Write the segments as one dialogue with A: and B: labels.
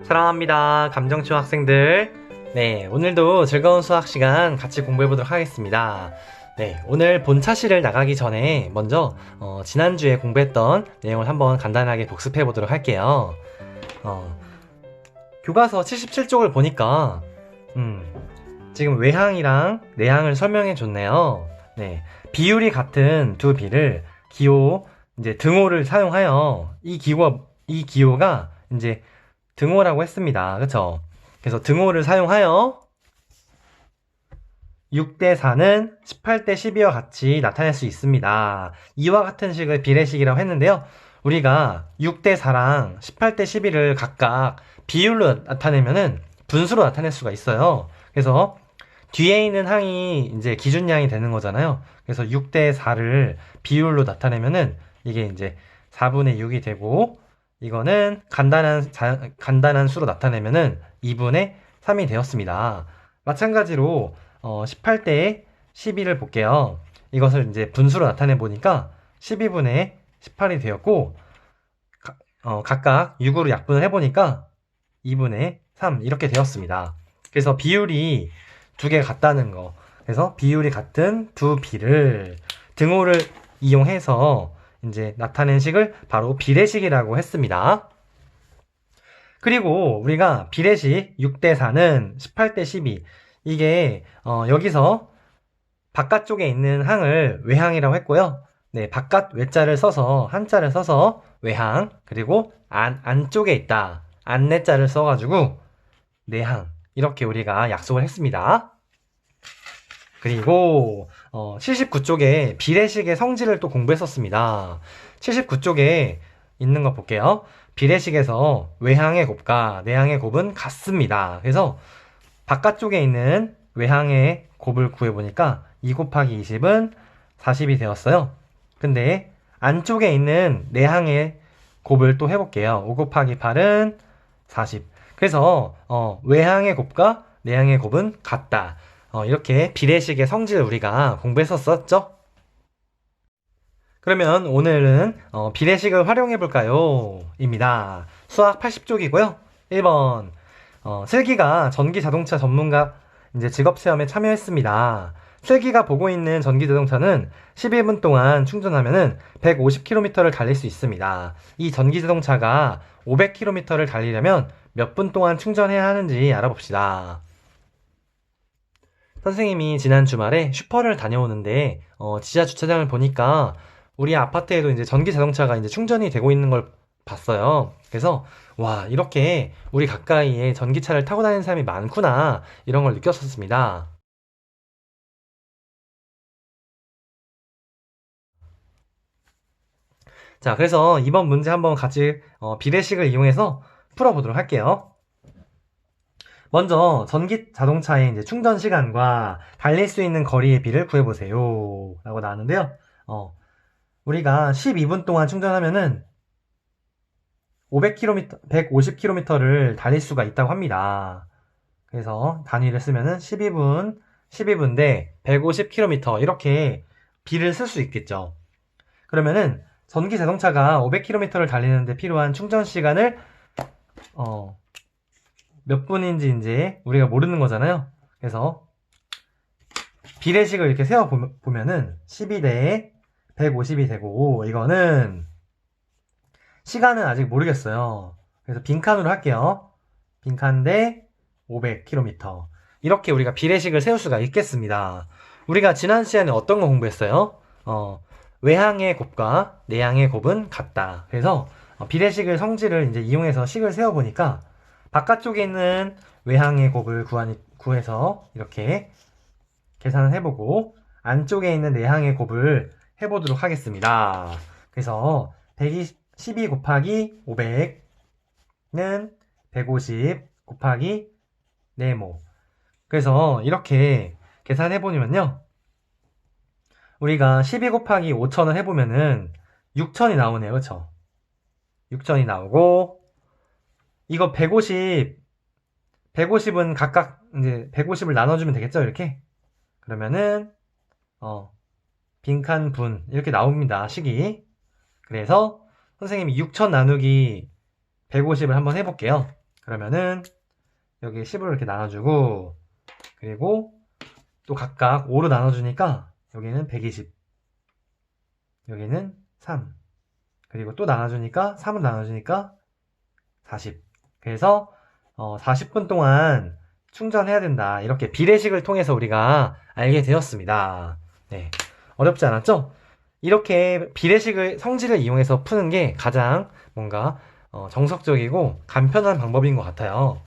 A: 사랑합니다. 감정초 학생들. 네, 오늘도 즐거운 수학 시간 같이 공부해 보도록 하겠습니다. 네, 오늘 본차시를 나가기 전에 먼저 지난주에 공부했던 내용을 한번 간단하게 복습해 보도록 할게요. 교과서 77쪽을 보니까 지금 외항이랑 내항을 설명해 줬네요. 네, 비율이 같은 두 비를 기호 이제 등호를 사용하여 이 기호가 이제 등호라고 했습니다. 그쵸? 그래서 등호를 사용하여 6대4는 18대12와 같이 나타낼 수 있습니다. 이와 같은 식을 비례식이라고 했는데요. 우리가 6대4랑 18대12를 각각 비율로 나타내면은 분수로 나타낼 수가 있어요. 그래서 뒤에 있는 항이 이제 기준량이 되는 거잖아요. 그래서 6대4를 비율로 나타내면은 이게 이제 4분의 6이 되고, 이거는 간단한 수로 나타내면은 2분의 3이 되었습니다. 마찬가지로 18대의 12를 볼게요. 이것을 이제 분수로 나타내 보니까 12분의 18이 되었고, 각각 6으로 약분을 해보니까 2분의 3 이렇게 되었습니다. 그래서 비율이 두 개가 같다는 거. 그래서 비율이 같은 두 비를 등호를 이용해서 이제 나타낸 식을 바로 비례식이라고 했습니다. 그리고 우리가 비례식 6대4는 18대12, 이게 여기서 바깥쪽에 있는 항을 외항이라고 했고요. 네, 바깥 외자를 써서 한자를 써서 외항, 그리고 안쪽에 있다 안내자를 써가지고 내항, 이렇게 우리가 약속을 했습니다. 그리고 79쪽에 비례식의 성질을 또 공부했었습니다. 79쪽에 있는 거 볼게요. 비례식에서 외항의 곱과 내항의 곱은 같습니다. 그래서 바깥쪽에 있는 외항의 곱을 구해보니까 2 곱하기 20은 40이 되었어요. 근데 안쪽에 있는 내항의 곱을 또 해볼게요. 5 곱하기 8은 40. 그래서 외항의 곱과 내항의 곱은 같다. 이렇게 비례식의 성질을 우리가 공부했었죠? 그러면 오늘은 비례식을 활용해 볼까요? 입니다. 수학 80쪽이고요. 1번 슬기가 전기자동차 전문가 이제 직업체험에 참여했습니다. 슬기가 보고 있는 전기자동차는 11분 동안 충전하면 150km를 달릴 수 있습니다. 이 전기자동차가 500km를 달리려면 몇 분 동안 충전해야 하는지 알아봅시다. 선생님이 지난 주말에 슈퍼를 다녀오는데 지하 주차장을 보니까 우리 아파트에도 이제 전기 자동차가 이제 충전이 되고 있는 걸 봤어요. 그래서 와, 이렇게 우리 가까이에 전기차를 타고 다니는 사람이 많구나, 이런 걸 느꼈었습니다. 자, 그래서 이번 문제 한번 같이 비례식을 이용해서 풀어보도록 할게요. 먼저 전기 자동차의 이제 충전 시간과 달릴 수 있는 거리의 비를 구해보세요 라고 나왔는데요. 우리가 12분 동안 충전하면은 500km, 150km를 달릴 수가 있다고 합니다. 그래서 단위를 쓰면은 12분 대 150km, 이렇게 비를 쓸 수 있겠죠. 그러면은 전기 자동차가 500km를 달리는데 필요한 충전 시간을 몇 분인지 이제 우리가 모르는 거잖아요. 그래서 비례식을 이렇게 세워 보면은 12대 150이 되고, 이거는 시간은 아직 모르겠어요. 그래서 빈칸으로 할게요. 빈칸 대 500km, 이렇게 우리가 비례식을 세울 수가 있겠습니다. 우리가 지난 시간에 어떤 거 공부했어요? 외항의 곱과 내항의 곱은 같다. 그래서 비례식을 성질을 이제 이용해서 식을 세워 보니까 바깥쪽에 있는 외항의 곱을 구해서 이렇게 계산을 해보고, 안쪽에 있는 내항의 곱을 해보도록 하겠습니다. 그래서 12 곱하기 500는 150 곱하기 네모. 그래서 이렇게 계산해보면요, 우리가 12 곱하기 5천을 해보면은 6천이 나오네요. 그쵸? 6천이 나오고, 이거 150은 각각 이제 150을 나눠주면 되겠죠? 이렇게. 그러면은 빈칸 분, 이렇게 나옵니다. 식이. 그래서 선생님이 6천 나누기 150을 한번 해볼게요. 그러면은 여기 10으로 이렇게 나눠주고, 그리고 또 각각 5로 나눠주니까 여기는 120, 여기는 3, 그리고 또 나눠주니까 3으로 나눠주니까 40. 그래서 40분 동안 충전해야 된다. 이렇게 비례식을 통해서 우리가 알게 되었습니다. 네, 어렵지 않았죠? 이렇게 비례식을 성질을 이용해서 푸는 게 가장 뭔가 정석적이고 간편한 방법인 것 같아요.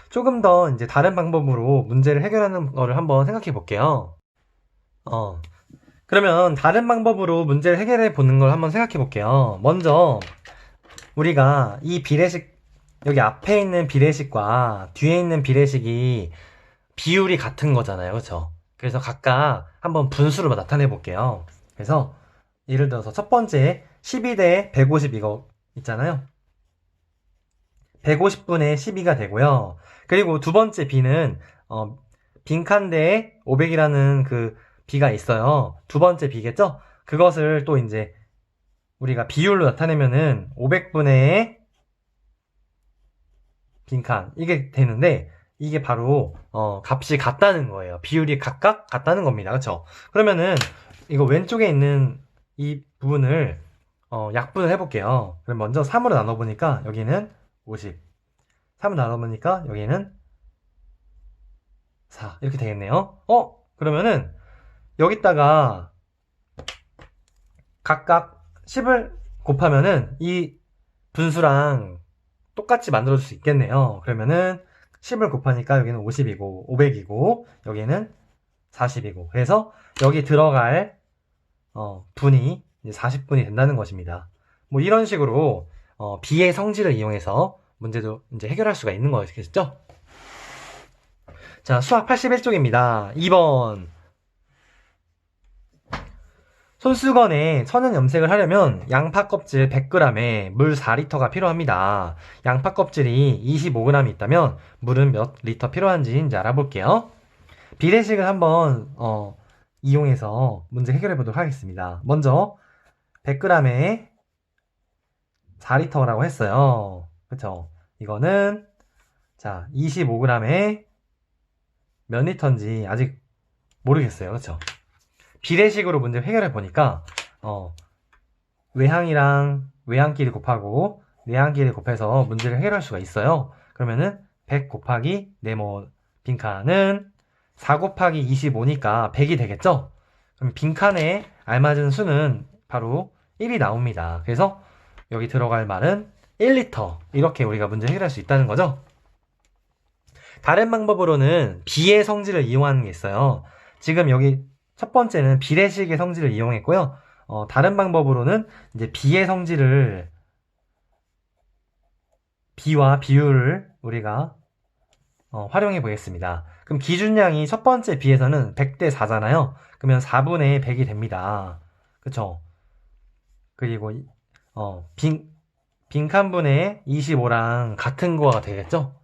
A: 조금 더 이제 다른 방법으로 문제를 해결하는 거를 한번 생각해 볼게요. 그러면 다른 방법으로 문제를 해결해 보는 걸 한번 생각해 볼게요. 먼저 우리가 이 비례식, 여기 앞에 있는 비례식과 뒤에 있는 비례식이 비율이 같은 거잖아요. 그렇죠? 그래서 각각 한번 분수로 나타내 볼게요. 그래서 예를 들어서 첫 번째 12대 150 이거 있잖아요. 150분의 12가 되고요. 그리고 두 번째 b는 빈칸대에 500이라는 그 b가 있어요. 두 번째 b겠죠? 그것을 또 이제 우리가 비율로 나타내면은 500분의 빈칸 이게 되는데, 이게 바로 값이 같다는 거예요. 비율이 각각 같다는 겁니다. 그렇죠? 그러면은 이거 왼쪽에 있는 이 부분을 약분을 해볼게요. 그럼 먼저 3으로 나눠보니까 여기는 50, 3으로 나눠보니까 여기는 4 이렇게 되겠네요. 그러면은 여기다가 각각 10을 곱하면은 이 분수랑 똑같이 만들어줄 수 있겠네요. 그러면은 10을 곱하니까 여기는 50이고 500이고 여기는 40이고, 그래서 여기 들어갈 분이 이제 40분이 된다는 것입니다. 뭐 이런 식으로 비의 성질을 이용해서 문제도 이제 해결할 수가 있는 거겠죠? 자, 수학 81쪽입니다. 2번. 손수건에 천연 염색을 하려면 양파 껍질 100g에 물 4리터가 필요합니다. 양파 껍질이 25g 있다면 물은 몇 리터 필요한지 이제 알아볼게요. 비례식을 한번 이용해서 문제 해결해 보도록 하겠습니다. 먼저 100g에 4리터라고 했어요. 그쵸? 이거는 자 25g에 몇 리터인지 아직 모르겠어요. 그쵸? 비례식으로 문제 해결해 보니까 외항이랑 외항끼리 곱하고 내항끼리 곱해서 문제를 해결할 수가 있어요. 그러면은 100 곱하기 네모 빈칸은 4 곱하기 25니까 100이 되겠죠? 그럼 빈칸에 알맞은 수는 바로 1이 나옵니다. 그래서 여기 들어갈 말은 1리터, 이렇게 우리가 문제 해결할 수 있다는 거죠. 다른 방법으로는 비의 성질을 이용하는 게 있어요. 지금 여기 첫 번째는 비례식의 성질을 이용했고요. 다른 방법으로는 이제 비의 성질을, 비와 비율을 우리가 활용해 보겠습니다. 그럼 기준량이 첫 번째 비에서는 100대 4잖아요. 그러면 4분의 100이 됩니다. 그쵸? 그리고 빈칸분의 25랑 같은 거가 되겠죠?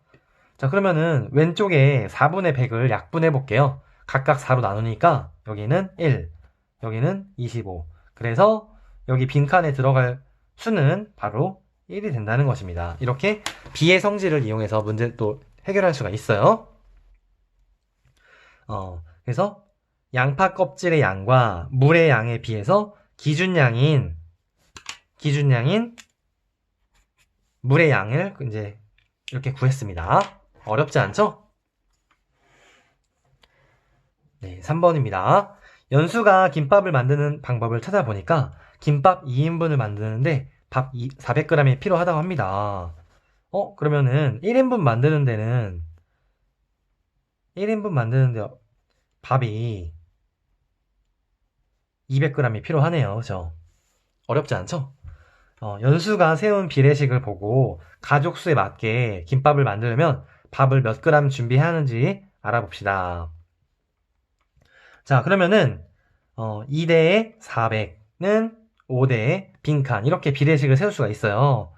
A: 자, 그러면은 왼쪽에 4분의 100을 약분해 볼게요. 각각 4로 나누니까 여기는 1, 여기는 25. 그래서 여기 빈칸에 들어갈 수는 바로 1이 된다는 것입니다. 이렇게 비의 성질을 이용해서 문제 또 해결할 수가 있어요. 그래서 양파 껍질의 양과 물의 양에 비해서 기준량인 물의 양을 이제 이렇게 구했습니다. 어렵지 않죠? 네, 3번입니다. 연수가 김밥을 만드는 방법을 찾아보니까 김밥 2인분을 만드는데 밥 400g이 필요하다고 합니다. 그러면은 1인분 만드는 데는 1인분 만드는데 밥이 200g이 필요하네요. 그죠? 어렵지 않죠? 연수가 세운 비례식을 보고 가족 수에 맞게 김밥을 만들려면 밥을 몇 그램 준비해야 하는지 알아봅시다. 자, 그러면은 2대에 400는 5대에 빈칸, 이렇게 비례식을 세울 수가 있어요.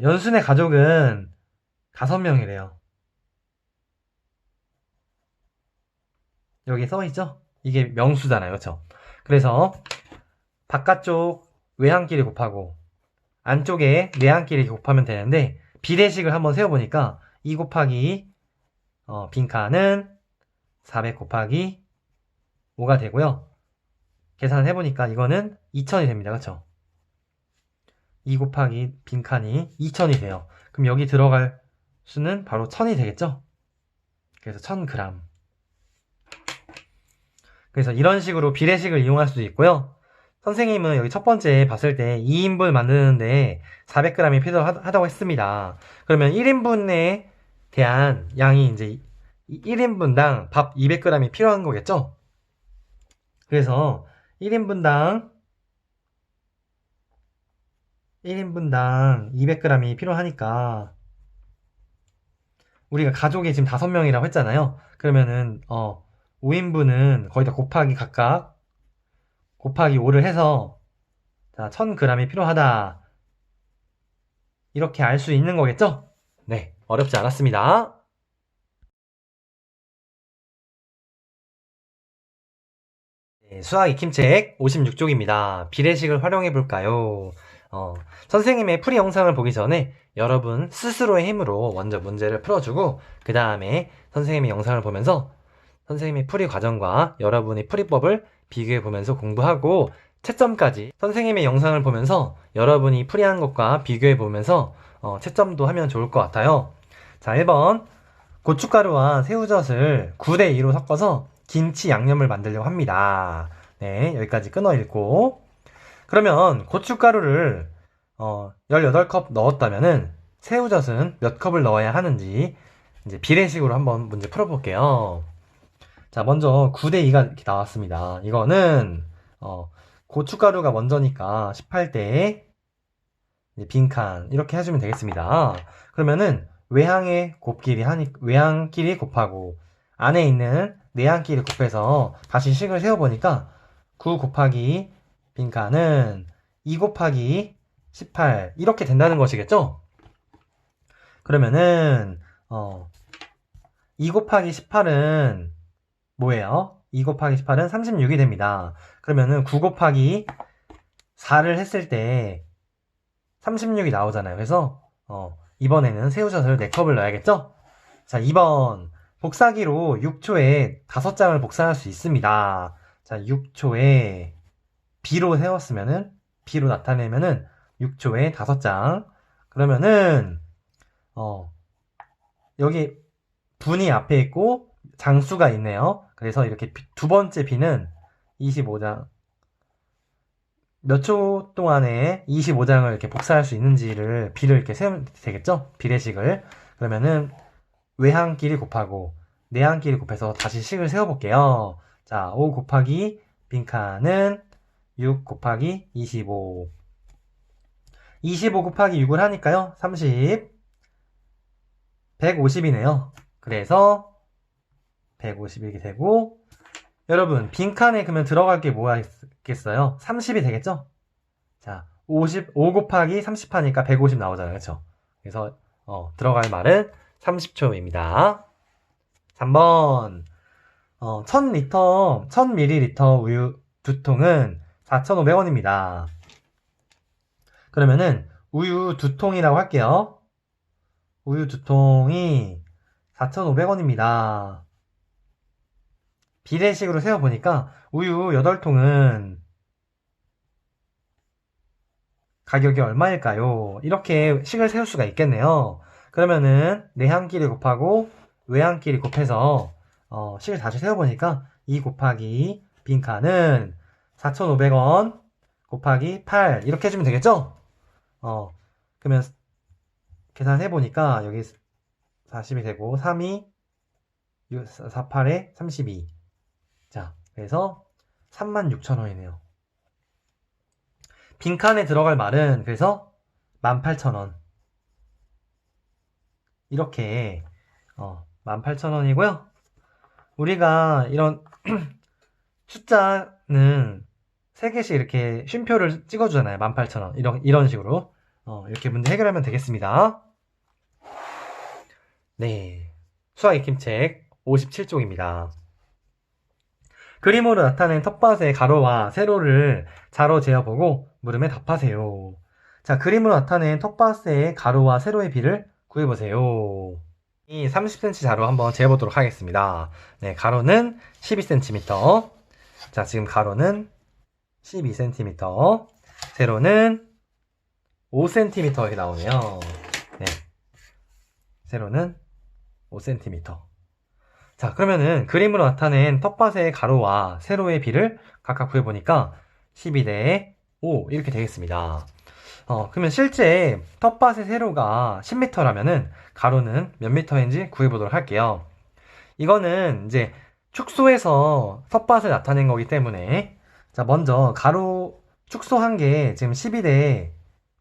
A: 연순의 가족은 5명이래요. 여기 써있죠? 이게 명수잖아요. 그쵸? 그래서 바깥쪽 외항끼리 곱하고 안쪽에 내항끼리 곱하면 되는데 비례식을 한번 세워보니까 2 곱하기 빈칸은 400 곱하기 5가 되고요. 계산을 해보니까 이거는 2000이 됩니다. 그쵸? 2 곱하기 빈칸이 2000이 돼요. 그럼 여기 들어갈 수는 바로 1000이 되겠죠? 그래서 1000g. 그래서 이런 식으로 비례식을 이용할 수도 있고요. 선생님은 여기 첫 번째 봤을 때 2인분 만드는데 400g이 필요하다고 했습니다. 그러면 1인분에 대한 양이 이제 1인분당 밥 200g이 필요한 거겠죠? 그래서 1인분당 200g이 필요하니까 우리가 가족이 지금 5명이라고 했잖아요. 그러면은 5인분은 거의 다 곱하기 각각 곱하기 5를 해서 자, 1000g이 필요하다. 이렇게 알 수 있는 거겠죠? 네, 어렵지 않았습니다. 네, 수학 익힘책 56쪽입니다. 비례식을 활용해 볼까요? 선생님의 풀이 영상을 보기 전에 여러분 스스로의 힘으로 먼저 문제를 풀어주고 그 다음에 선생님의 영상을 보면서 선생님의 풀이 과정과 여러분의 풀이법을 비교해 보면서 공부하고 채점까지 선생님의 영상을 보면서 여러분이 풀이한 것과 비교해 보면서 채점도 하면 좋을 것 같아요. 자, 1번 고춧가루와 새우젓을 9대2로 섞어서 김치 양념을 만들려고 합니다. 네, 여기까지 끊어 읽고 그러면 고춧가루를 18컵 넣었다면은 새우젓은 몇 컵을 넣어야 하는지 이제 비례식으로 한번 문제 풀어볼게요. 자, 먼저 9대2가 이렇게 나왔습니다. 이거는 고춧가루가 먼저니까 18대 빈칸 이렇게 해주면 되겠습니다. 그러면은 외항끼리 곱하고 안에 있는 내항끼리 곱해서 다시 식을 세워보니까 9 곱하기 빈칸은 2 곱하기 18 이렇게 된다는 것이겠죠? 그러면은 2 곱하기 18은 뭐예요? 2 곱하기 18은 36이 됩니다. 그러면은 9 곱하기 4를 했을 때 36이 나오잖아요. 그래서 이번에는 새우젓을 4컵을 넣어야겠죠? 자, 2번 복사기로 6초에 5장을 복사할 수 있습니다. 자, 6초에 B로 세웠으면은 B로 나타내면은 6초에 5장. 그러면은 여기 분이 앞에 있고 장수가 있네요. 그래서 이렇게 두 번째 B는 25장. 몇 초 동안에 25장을 이렇게 복사할 수 있는지를 B를 이렇게 세우면 되겠죠? 비례식을. 그러면은 외항끼리 곱하고 내항끼리 곱해서 다시 식을 세워볼게요. 자, 5 곱하기 빈칸은 6 곱하기 25. 25 곱하기 6을 하니까요. 30. 150이네요. 그래서 150이게 되고 여러분 빈칸에 그러면 들어갈 게 뭐가 있겠어요? 30이 되겠죠? 자, 5 곱하기 30 하니까 150 나오잖아요. 그렇죠? 그래서 들어갈 말은 30초입니다. 3번 1000ml 우유 2통은 4,500원입니다. 그러면은 우유 2통이라고 할게요. 우유 2통이 4,500원입니다. 비례식으로 세워보니까 우유 8통은 가격이 얼마일까요? 이렇게 식을 세울 수가 있겠네요. 그러면은 내항끼리 곱하고 외항끼리 곱해서 식을 다시 세워보니까 2 곱하기 빈칸은 4,500원 곱하기 8 이렇게 해주면 되겠죠? 그러면 계산해보니까 여기 40이 되고 3이 4, 8에 32. 자, 그래서 36,000원이네요. 빈칸에 들어갈 말은 그래서 18,000원. 이렇게 18,000원이고요. 우리가 이런 숫자는 3개씩 이렇게 쉼표를 찍어주잖아요. 18,000원. 이런 식으로 이렇게 문제 해결하면 되겠습니다. 네, 수학 익힘책 57쪽입니다. 그림으로 나타낸 텃밭의 가로와 세로를 자로 재어보고 물음에 답하세요. 자, 그림으로 나타낸 텃밭의 가로와 세로의 비를 구해보세요. 이 30cm 자로 한번 재보도록 하겠습니다. 네, 가로는 12cm. 자, 지금 가로는 12cm. 세로는 5cm 이렇게 나오네요. 네. 세로는 5cm. 자, 그러면은 그림으로 나타낸 텃밭의 가로와 세로의 비를 각각 구해보니까 12대 5 이렇게 되겠습니다. 그러면 실제 텃밭의 세로가 10m라면은 가로는 몇 m인지 구해보도록 할게요. 이거는 이제 축소해서 텃밭을 나타낸 거기 때문에 자, 먼저 가로 축소한 게 지금 12대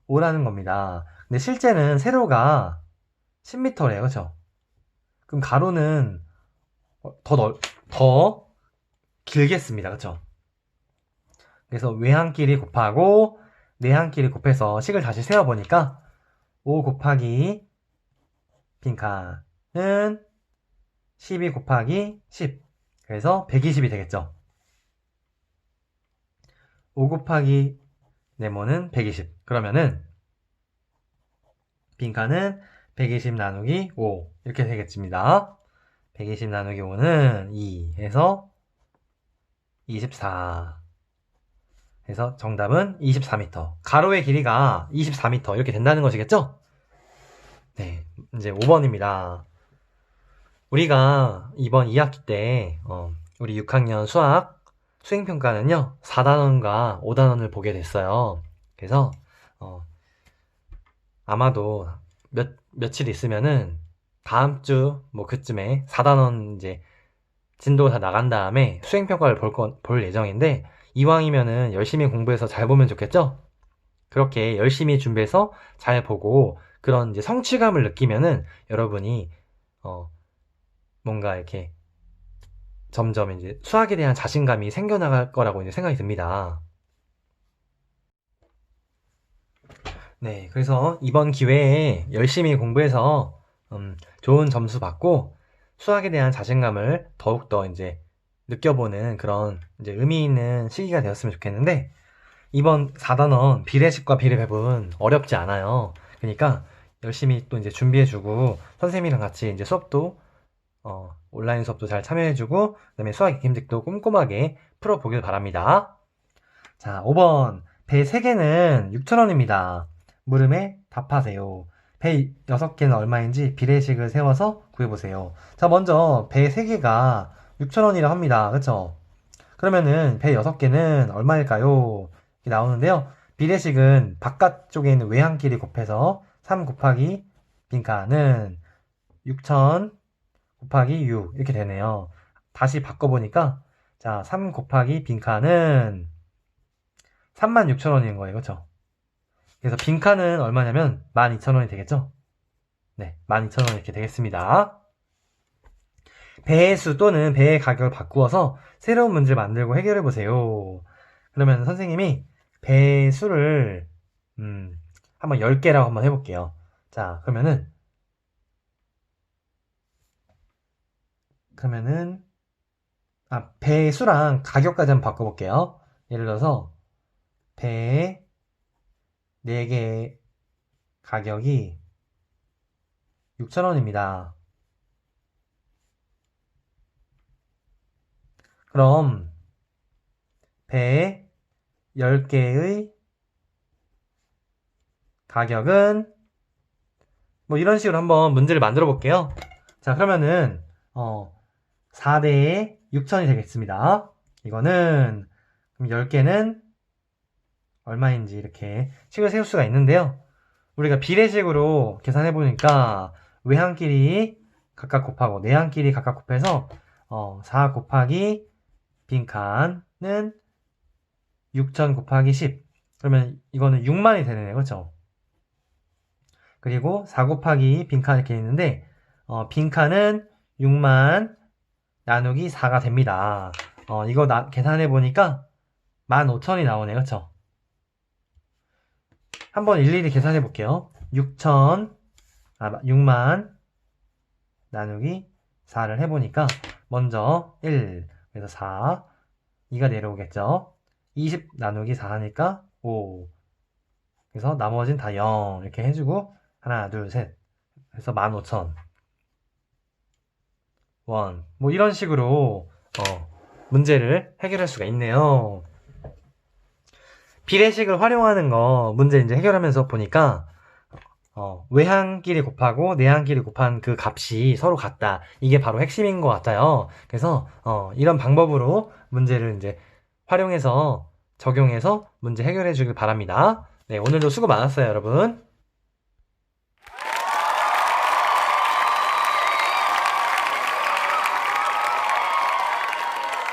A: 5라는 겁니다. 근데 실제는 세로가 10m래요. 그쵸? 그럼 가로는 더 길겠습니다. 그쵸? 그래서 외항끼리 곱하고 내항끼리 곱해서 식을 다시 세어보니까 5 곱하기 빈칸은 12 곱하기 10 그래서 120이 되겠죠. 5 곱하기 네모는 120 그러면은 빈칸은 120 나누기 5 이렇게 되겠습니다. 120 나누기 5는 2 해서 24 해서 정답은 24m. 가로의 길이가 24m 이렇게 된다는 것이겠죠? 네, 이제 5번입니다. 우리가 이번 2학기 때 우리 6학년 수학 수행평가는요 4단원과 5단원을 보게 됐어요. 그래서 아마도 며칠 있으면은 다음 주 뭐 그쯤에 4단원 이제 진도 다 나간 다음에 수행평가를 볼 예정인데 이왕이면은 열심히 공부해서 잘 보면 좋겠죠? 그렇게 열심히 준비해서 잘 보고 그런 이제 성취감을 느끼면은 여러분이 뭔가 이렇게 점점 이제 수학에 대한 자신감이 생겨나갈 거라고 이제 생각이 듭니다. 네, 그래서 이번 기회에 열심히 공부해서 좋은 점수 받고 수학에 대한 자신감을 더욱더 이제 느껴보는 그런 이제 의미 있는 시기가 되었으면 좋겠는데 이번 4단원 비례식과 비례배분 어렵지 않아요. 그러니까 열심히 또 이제 준비해주고 선생님이랑 같이 이제 수업도 온라인 수업도 잘 참여해주고 그다음에 수학 익힘직도 꼼꼼하게 풀어보길 바랍니다. 자, 5번 배 3개는 6,000원입니다. 물음에 답하세요. 배 6개는 얼마인지 비례식을 세워서 구해보세요. 자, 먼저 배 3개가 6,000원이라 합니다. 그쵸? 그러면은 배 6개는 얼마일까요? 이렇게 나오는데요. 비례식은 바깥쪽에 있는 외항끼리 곱해서 3 곱하기 빈칸은 6,000 곱하기 6 이렇게 되네요. 다시 바꿔보니까 자, 3 곱하기 빈칸은 36,000원인 거예요. 그쵸? 그래서 빈칸은 얼마냐면 12,000원이 되겠죠? 네, 12,000원 이렇게 되겠습니다. 배의 수 또는 배의 가격을 바꾸어서 새로운 문제를 만들고 해결해 보세요. 그러면 선생님이 배의 수를 한번 10개라고 한번 해볼게요. 자, 그러면은 배의 수랑 가격까지 한번 바꿔볼게요. 예를 들어서 배 4개 가격이 6,000원입니다. 그럼 배 10개의 가격은 뭐 이런 식으로 한번 문제를 만들어 볼게요. 자, 그러면은 4대에 6,000이 되겠습니다. 이거는 그럼 10개는 얼마인지 이렇게 식을 세울 수가 있는데요. 우리가 비례식으로 계산해 보니까 외항끼리 각각 곱하고 내항끼리 각각 곱해서 4 곱하기 빈칸은 6,000 곱하기 10 그러면 이거는 6만이 되네요. 그렇죠? 그리고 4 곱하기 빈칸 이렇게 있는데 빈칸은 6만 나누기 4가 됩니다. 이거 계산해 보니까 15,000이 나오네요. 그렇죠? 한번 일일이 계산해 볼게요. 6만 나누기 4를 해보니까 먼저 1 그래서 4 2가 내려오겠죠. 20 나누기 4 하니까 5 그래서 나머지는 다 0 이렇게 해주고 하나 둘 셋 그래서 15,000원. 뭐 이런 식으로 문제를 해결할 수가 있네요. 비례식을 활용하는 거 문제 이제 해결하면서 보니까 외항끼리 곱하고 내항끼리 곱한 그 값이 서로 같다. 이게 바로 핵심인 것 같아요. 그래서 이런 방법으로 문제를 이제 활용해서 적용해서 문제 해결해 주길 바랍니다. 네, 오늘도 수고 많았어요, 여러분.